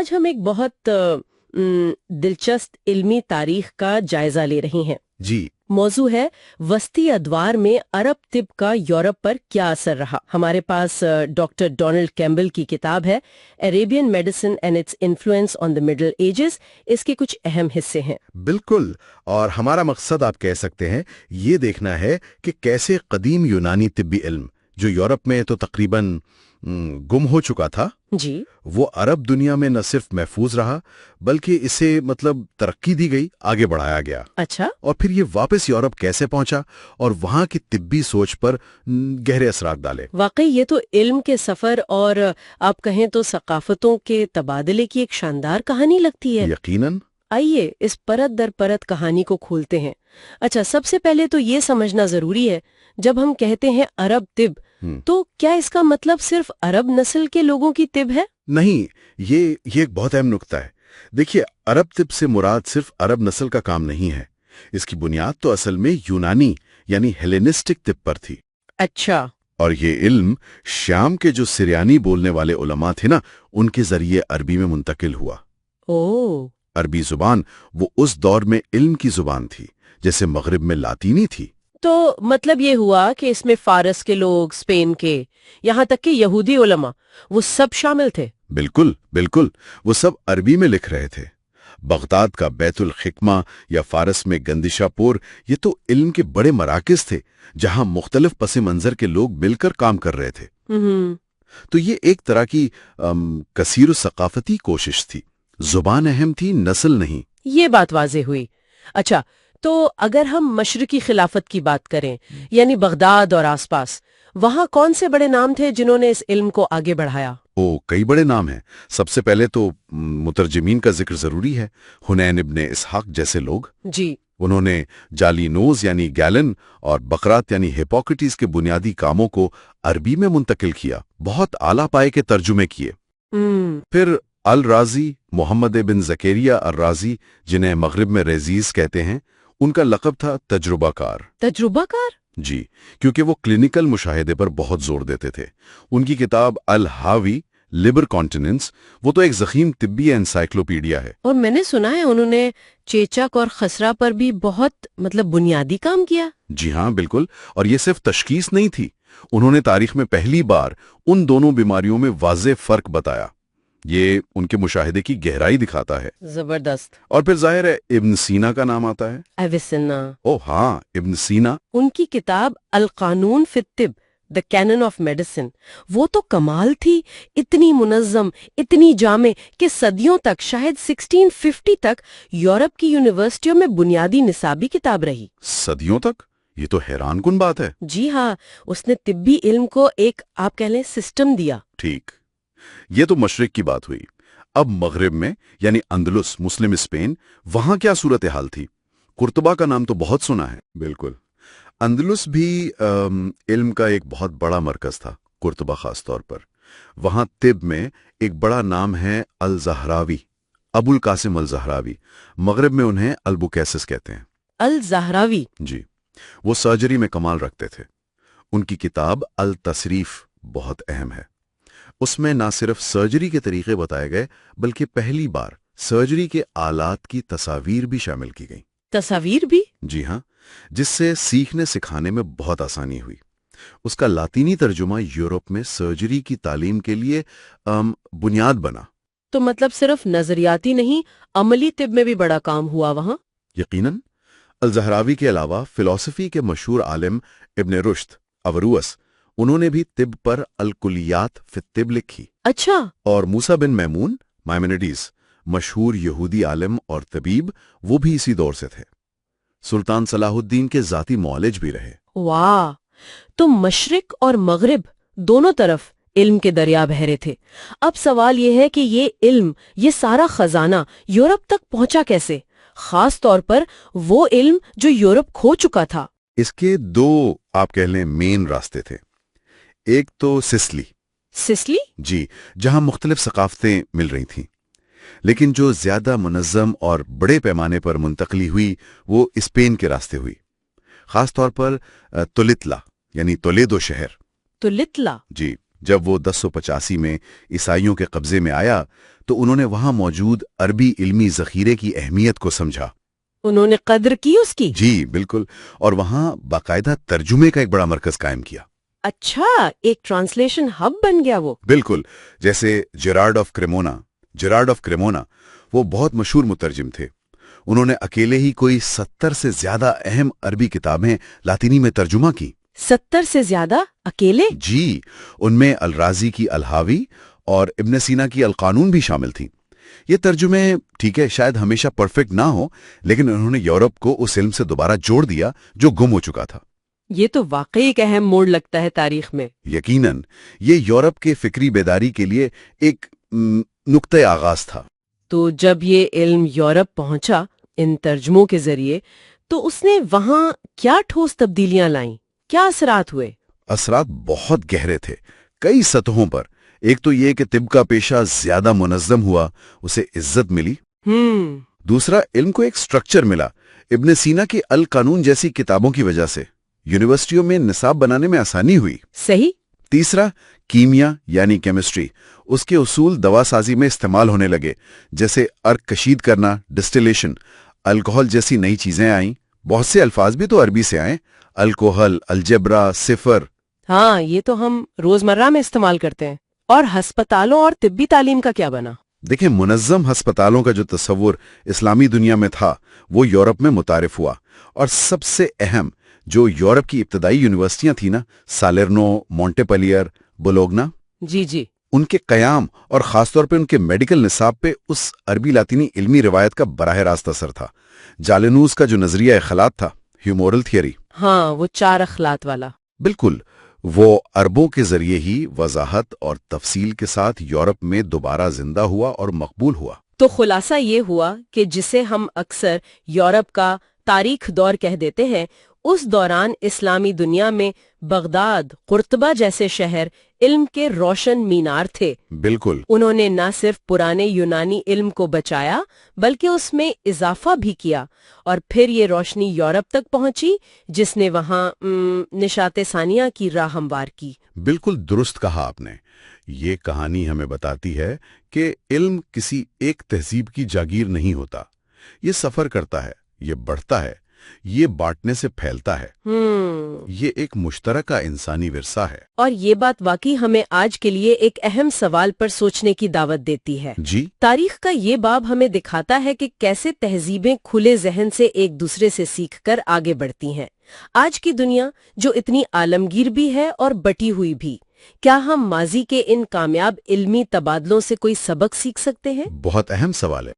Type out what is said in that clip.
آج ہم ایک بہت دلچسپ علمی تاریخ کا جائزہ لے رہے ہیں. جی. موضوع ہے وسطی ادوار میں عرب طب کا یورپ پر کیا اثر رہا. ہمارے پاس ڈاکٹر ڈونلڈ کیمبل کی کتاب ہے Arabian medicine and its influence on the Middle Ages. اس کے کچھ اہم حصے ہیں. بالکل. اور ہمارا مقصد آپ کہہ سکتے ہیں یہ دیکھنا ہے کہ کیسے قدیم یونانی طبی علم جو یورپ میں تو تقریباً گم ہو چکا تھا، جی، وہ عرب دنیا میں نہ صرف محفوظ رہا بلکہ اسے ترقی دی گئی، آگے بڑھایا گیا. اچھا. اور پھر یہ واپس یورپ کیسے پہنچا اور وہاں کی طبی سوچ پر گہرے اثرات ڈالے. واقعی یہ تو علم کے سفر اور آپ کہیں تو ثقافتوں کے تبادلے کی ایک شاندار کہانی لگتی ہے. یقیناً. آئیے اس پرت در پرت کہانی کو کھولتے ہیں. اچھا، سب سے پہلے تو یہ سمجھنا ضروری ہے جب ہم کہتے ہیں عرب طب تو کیا اس کا مطلب صرف عرب نسل کے لوگوں کی طب ہے؟ نہیں، یہ ایک بہت اہم نکتہ ہے. دیکھیے، عرب طب سے مراد صرف عرب نسل کا کام نہیں ہے. اس کی بنیاد تو اصل میں یونانی یعنی ہیلینسٹک طب پر تھی. اچھا. اور یہ علم شام کے جو سریانی بولنے والے علماء تھے نا، ان کے ذریعے عربی میں منتقل ہوا. اوہ. عربی زبان وہ اس دور میں علم کی زبان تھی جیسے مغرب میں لاطینی تھی. تو مطلب یہ ہوا کہ اس میں فارس کے لوگ، اسپین کے، یہاں تک کہ یہودی علماء، وہ سب شامل تھے. بالکل بالکل. وہ سب عربی میں لکھ رہے تھے. بغداد کا بیت الحکمہ یا فارس میں گندشہ پور، یہ تو علم کے بڑے مراکز تھے جہاں مختلف پس منظر کے لوگ مل کر کام کر رہے تھے. تو یہ ایک طرح کی کثیر و ثقافتی کوشش تھی. زبان اہم تھی، نسل نہیں. یہ بات واضح ہوئی. اچھا، تو اگر ہم مشرقی خلافت کی بات کریں یعنی بغداد اور آس پاس، وہاں کون سے بڑے نام تھے جنہوں نے اس علم کو آگے بڑھایا؟ کئی بڑے نام ہیں. سب سے پہلے تو مترجمین کا ذکر ضروری ہے. حنین ابن اسحاق جیسے لوگ. جی. انہوں نے جالینوز یعنی گیلن اور بقرات یعنی ہپوکریٹس کے بنیادی کاموں کو عربی میں منتقل کیا. بہت اعلیٰ پائے کے ترجمے کیے. پھر الرازی، محمد بن زکریہ الرازی، جنہیں مغرب میں ریزیز کہتے ہیں، ان کا لقب تھا تجربہ کار. تجربہ کار؟ جی، کیونکہ وہ کلینکل مشاہدے پر بہت زور دیتے تھے. ان کی کتاب الحاوی لیبر کانٹیننس، وہ تو ایک ضخیم طبی انسائکلوپیڈیا ہے. اور میں نے سنا ہے انہوں نے چیچک اور خسرہ پر بھی بہت بنیادی کام کیا. جی ہاں، بالکل. اور یہ صرف تشخیص نہیں تھی، انہوں نے تاریخ میں پہلی بار ان دونوں بیماریوں میں واضح فرق بتایا. یہ ان کے مشاہدے کی گہرائی دکھاتا ہے. زبردست. اور پھر ظاہر ہے ابن سینا کا نام آتا ہے. اویسنا. ہاں، ابن سینا. ان کی کتاب القانون فی الطب، دا کینن آف میڈیسن، وہ تو کمال تھی. اتنی منظم، اتنی جامع کہ صدیوں تک، شاید 1650 تک یورپ کی یونیورسٹیوں میں بنیادی نصابی کتاب رہی. صدیوں تک؟ یہ تو حیران کن بات ہے. جی ہاں، اس نے طبی علم کو ایک، آپ کہہ لیں، سسٹم دیا. ٹھیک، یہ تو مشرق کی بات ہوئی. اب مغرب میں یعنی اندلس، مسلم اسپین، وہاں کیا صورتحال تھی؟ قرطبہ کا نام تو بہت سنا ہے. بالکل. اندلس بھی علم کا ایک بہت بڑا مرکز تھا، قرطبہ خاص طور پر. وہاں طب میں ایک بڑا نام ہے الزہراوی، ابو القاسم الزہراوی. مغرب میں انہیں البوکیسس کہتے ہیں. الزہراوی؟ جی. وہ سرجری میں کمال رکھتے تھے. ان کی کتاب التصریف بہت اہم ہے. اس میں نہ صرف سرجری کے طریقے بتائے گئے بلکہ پہلی بار سرجری کے آلات کی تصاویر بھی شامل کی گئیں. تصاویر بھی؟ جی ہاں، جس سے سیکھنے سکھانے میں بہت آسانی ہوئی. اس کا لاطینی ترجمہ یورپ میں سرجری کی تعلیم کے لیے بنیاد بنا. تو مطلب صرف نظریاتی نہیں، عملی طب میں بھی بڑا کام ہوا وہاں. یقیناً. الزہراوی کے علاوہ فلسفی کے مشہور عالم ابن رشد اوروس، انہوں نے بھی طب پر الکلیات فی الطب لکھی. اچھا. اور موسیٰ بن میمون مائمنیڈیز، مشہور یہودی عالم اور طبیب، وہ بھی اسی دور سے تھے. سلطان صلاح الدین کے ذاتی معالج بھی رہے. واہ! تو مشرق اور مغرب دونوں طرف علم کے دریا بہرے تھے. اب سوال یہ ہے کہ یہ علم، یہ سارا خزانہ یورپ تک پہنچا کیسے؟ خاص طور پر وہ علم جو یورپ کھو چکا تھا. اس کے دو، آپ کہہ لیں، مین راستے تھے. ایک تو سسلی. سسلی؟ جی، جہاں مختلف ثقافتیں مل رہی تھیں، لیکن جو زیادہ منظم اور بڑے پیمانے پر منتقلی ہوئی وہ اسپین کے راستے ہوئی. خاص طور پر تولیتلا یعنی تولیدو شہر. تولیتلا؟ جی، جب وہ 1085 میں عیسائیوں کے قبضے میں آیا تو انہوں نے وہاں موجود عربی علمی ذخیرے کی اہمیت کو سمجھا۔ انہوں نے قدر کی اس کی؟ جی بالکل، اور وہاں باقاعدہ ترجمے کا ایک بڑا مرکز قائم کیا۔ اچھا، ایک ٹرانسلیشن ہب بن گیا وہ؟ بالکل، جیسے جیرارڈ آف کریمونا وہ بہت مشہور مترجم تھے۔ انہوں نے اکیلے ہی کوئی 70 سے زیادہ اہم عربی کتابیں لاطینی میں ترجمہ کی۔ 70 سے زیادہ اکیلے؟ جی، ان میں الرازی کی الحاوی اور ابن سینا کی القانون بھی شامل تھیں۔ یہ ترجمے ٹھیک ہے شاید ہمیشہ پرفیکٹ نہ ہو، لیکن انہوں نے یورپ کو اس علم سے دوبارہ جوڑ دیا جو گم ہو چکا تھا۔ یہ تو واقعی ایک اہم موڑ لگتا ہے تاریخ میں۔ یقیناً یہ یورپ کے فکری بیداری کے لیے ایک نقطۂ آغاز تھا۔ تو جب یہ علم یورپ پہنچا ان ترجموں کے ذریعے، تو اس نے وہاں کیا ٹھوس تبدیلیاں لائیں؟ کیا اثرات ہوئے؟ اثرات بہت گہرے تھے، کئی سطحوں پر۔ ایک تو یہ کہ طب کا پیشہ زیادہ منظم ہوا، اسے عزت ملی۔ دوسرا، علم کو ایک سٹرکچر ملا۔ ابن سینا کی القانون جیسی کتابوں کی وجہ سے یونیورسٹیوں میں نصاب بنانے میں آسانی ہوئی۔ صحیح۔ تیسرا، کیمیا یعنی کیمسٹری، اس کے اصول دوا سازی میں استعمال ہونے لگے، جیسے ارک کشید کرنا، ڈسٹیلیشن۔ الکوہل جیسی نئی چیزیں آئیں، بہت سے الفاظ بھی تو عربی سے آئیں، الکوہل، الجبرا، صفر۔ ہاں، یہ تو ہم روزمرہ میں استعمال کرتے ہیں۔ اور ہسپتالوں اور طبی تعلیم کا کیا بنا؟ دیکھیں، منظم ہسپتالوں کا جو تصور اسلامی دنیا میں تھا وہ یورپ میں متعارف ہوا، اور سب سے اہم جو یورپ کی ابتدائی یونیورسٹیاں تھیں نا، سالرنو، مونٹے پلیئر، بولوگنا، جی ان کے قیام اور خاص طور پہ ان کے میڈیکل نصاب پہ اس عربی لاطینی علمی روایت کا براہ راست اثر تھا۔ جالینوس کا جو نظریہ اخلاط تھا، ہیومورل تھیوری، ہاں، وہ 4 اخلاط والا، بالکل وہ عربوں کے ذریعے ہی وضاحت اور تفصیل کے ساتھ یورپ میں دوبارہ زندہ ہوا اور مقبول ہوا۔ تو خلاصہ یہ ہوا کہ جسے ہم اکثر یورپ کا تاریخ دور کہہ دیتے ہیں، اس دوران اسلامی دنیا میں بغداد، قرطبہ جیسے شہر علم کے روشن مینار تھے۔ بالکل، انہوں نے نہ صرف پرانے یونانی علم کو بچایا بلکہ اس میں اضافہ بھی کیا، اور پھر یہ روشنی یورپ تک پہنچی جس نے وہاں نشاط ثانیہ کی راہ ہموار کی۔ بالکل درست کہا آپ نے۔ یہ کہانی ہمیں بتاتی ہے کہ علم کسی ایک تہذیب کی جاگیر نہیں ہوتا، یہ سفر کرتا ہے، یہ بڑھتا ہے، یہ بانٹنے سے پھیلتا ہے۔ یہ ایک مشترکہ انسانی ورثہ ہے۔ اور یہ بات واقعی ہمیں آج کے لیے ایک اہم سوال پر سوچنے کی دعوت دیتی ہے۔ جی، تاریخ کا یہ باب ہمیں دکھاتا ہے کہ کیسے تہذیبیں کھلے ذہن سے ایک دوسرے سے سیکھ کر آگے بڑھتی ہیں۔ آج کی دنیا جو اتنی عالمگیر بھی ہے اور بٹی ہوئی بھی، کیا ہم ماضی کے ان کامیاب علمی تبادلوں سے کوئی سبق سیکھ سکتے ہیں؟ بہت اہم سوال ہے۔